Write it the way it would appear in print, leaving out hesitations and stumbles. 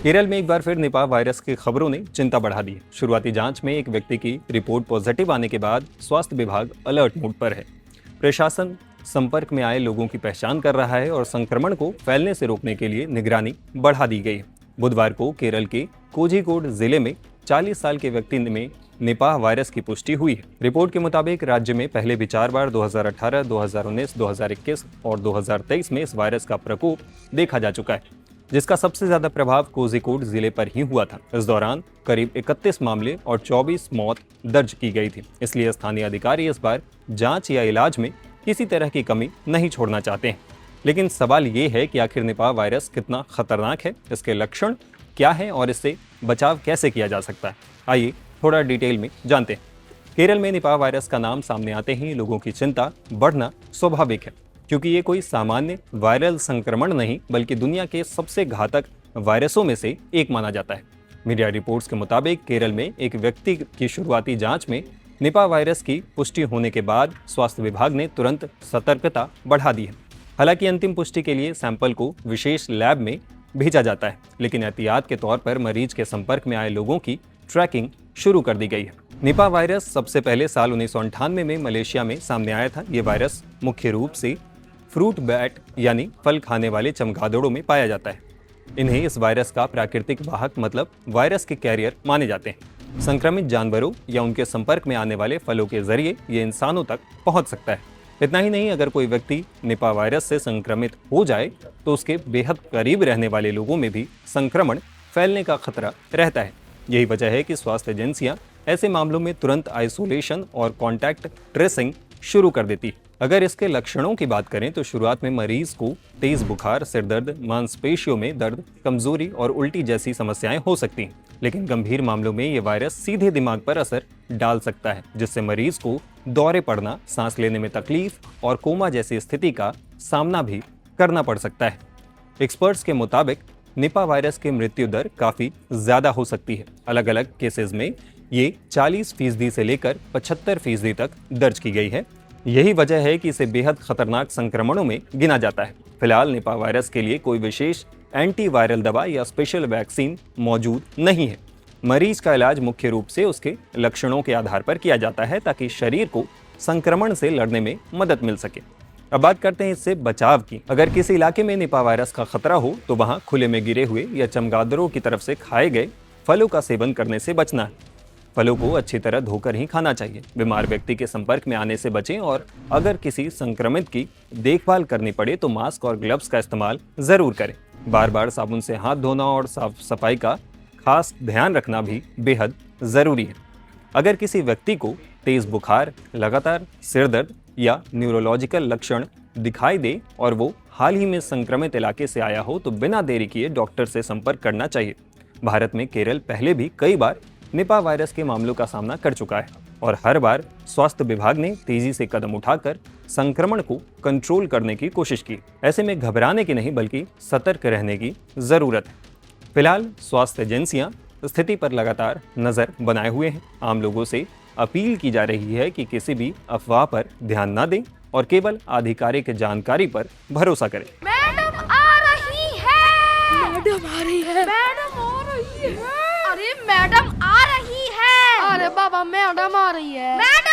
केरल में एक बार फिर निपाह वायरस की खबरों ने चिंता बढ़ा दी है। शुरुआती जांच में एक व्यक्ति की रिपोर्ट पॉजिटिव आने के बाद स्वास्थ्य विभाग अलर्ट मोड पर है। प्रशासन संपर्क में आए लोगों की पहचान कर रहा है और संक्रमण को फैलने से रोकने के लिए निगरानी बढ़ा दी गई है। बुधवार को केरल के कोझिकोड जिले में 40 साल के व्यक्ति में निपाह वायरस की पुष्टि हुई है। रिपोर्ट के मुताबिक राज्य में पहले भी 4 बार 2018, 2019, 2021 और 2023 में इस वायरस का प्रकोप देखा जा चुका है, जिसका सबसे ज्यादा प्रभाव कोझिकोड जिले पर ही हुआ था। इस दौरान करीब 31 मामले और 24 मौत दर्ज की गई थी। इसलिए स्थानीय अधिकारी इस बार जांच या इलाज में किसी तरह की कमी नहीं छोड़ना चाहते हैं। लेकिन सवाल ये है कि आखिर निपाह वायरस कितना खतरनाक है, इसके लक्षण क्या हैं और इससे बचाव कैसे किया जा सकता है। आइए थोड़ा डिटेल में जानते हैं। केरल में निपाह वायरस का नाम सामने आते ही लोगों की चिंता बढ़ना स्वाभाविक है, क्योंकि ये कोई सामान्य वायरल संक्रमण नहीं बल्कि दुनिया के सबसे घातक वायरसों में से एक माना जाता है। मीडिया रिपोर्ट्स के मुताबिक केरल में एक व्यक्ति की शुरुआती जांच में निपाह वायरस की पुष्टि होने के बाद स्वास्थ्य विभाग ने तुरंत सतर्कता बढ़ा दी है। हालांकि अंतिम पुष्टि के लिए सैंपल को विशेष लैब में भेजा जाता है, लेकिन एहतियात के तौर पर मरीज के संपर्क में आए लोगों की ट्रैकिंग शुरू कर दी गई है। निपाह वायरस सबसे पहले साल 1998 में मलेशिया में सामने आया था। ये वायरस मुख्य रूप से फ्रूट बैट यानी फल खाने वाले चमगादड़ों में पाया जाता है। इन्हें इस वायरस का प्राकृतिक वाहक मतलब वायरस के कैरियर माने जाते हैं। संक्रमित जानवरों या उनके संपर्क में आने वाले फलों के जरिए ये इंसानों तक पहुंच सकता है। इतना ही नहीं, अगर कोई व्यक्ति निपाह वायरस से संक्रमित हो जाए तो उसके बेहद करीब रहने वाले लोगों में भी संक्रमण फैलने का खतरा रहता है। यही वजह है कि स्वास्थ्य एजेंसियां ऐसे मामलों में तुरंत आइसोलेशन और कॉन्टैक्ट ट्रेसिंग शुरू कर देती है। अगर इसके लक्षणों की बात करें तो शुरुआत में मरीज को तेज बुखार, सिरदर्द, मांसपेशियों में दर्द, कमजोरी और उल्टी जैसी समस्याएं हो सकती हैं। लेकिन गंभीर मामलों में ये वायरस सीधे दिमाग पर असर डाल सकता है, जिससे मरीज को दौरे पड़ना, सांस लेने में तकलीफ और कोमा जैसी स्थिति का सामना भी करना पड़ सकता है। एक्सपर्ट्स के मुताबिक निपाह वायरस की मृत्यु दर काफी ज्यादा हो सकती है। अलग अलग केसेस में ये 40% से लेकर 75% तक दर्ज की गई है। यही वजह है कि इसे बेहद खतरनाक संक्रमणों में गिना जाता है। फिलहाल निपाह वायरस के लिए कोई विशेष एंटीवायरल दवा या स्पेशल वैक्सीन मौजूद नहीं है। मरीज का इलाज मुख्य रूप से उसके लक्षणों के आधार पर किया जाता है, ताकि शरीर को संक्रमण से लड़ने में मदद मिल सके। अब बात करते हैं इससे बचाव की। अगर किसी इलाके में निपाह वायरस का खतरा हो तो वहां खुले में गिरे हुए या चमगादड़ों की तरफ से खाए गए फलों का सेवन करने से बचना है। फलों को अच्छी तरह धोकर ही खाना चाहिए। बीमार व्यक्ति के संपर्क में आने से बचें और अगर किसी संक्रमित की देखभाल करनी पड़े तो मास्क और ग्लव्स का इस्तेमाल जरूर करें। बार बार साबुन से हाथ धोना और साफ सफाई का खास ध्यान रखना भी बेहद जरूरी है। अगर किसी व्यक्ति को तेज बुखार, लगातार सिर दर्द या न्यूरोलॉजिकल लक्षण दिखाई दे और वो हाल ही में संक्रमित इलाके से आया हो तो बिना देरी किए डॉक्टर से संपर्क करना चाहिए। भारत में केरल पहले भी कई बार निपाह वायरस के मामलों का सामना कर चुका है और हर बार स्वास्थ्य विभाग ने तेजी से कदम उठाकर संक्रमण को कंट्रोल करने की कोशिश की। ऐसे में घबराने की नहीं बल्कि सतर्क रहने की जरूरत है। फिलहाल स्वास्थ्य एजेंसियां स्थिति पर लगातार नजर बनाए हुए हैं। आम लोगों से अपील की जा रही है कि किसी भी अफवाह पर ध्यान न दें और केवल आधिकारिक जानकारी पर भरोसा करें। मैडम आ रही है। मैडम आ रही है। मैडम आ रही है। अरे मैडम आ रही है। अरे बाबा मैडम आ रही है। मैडम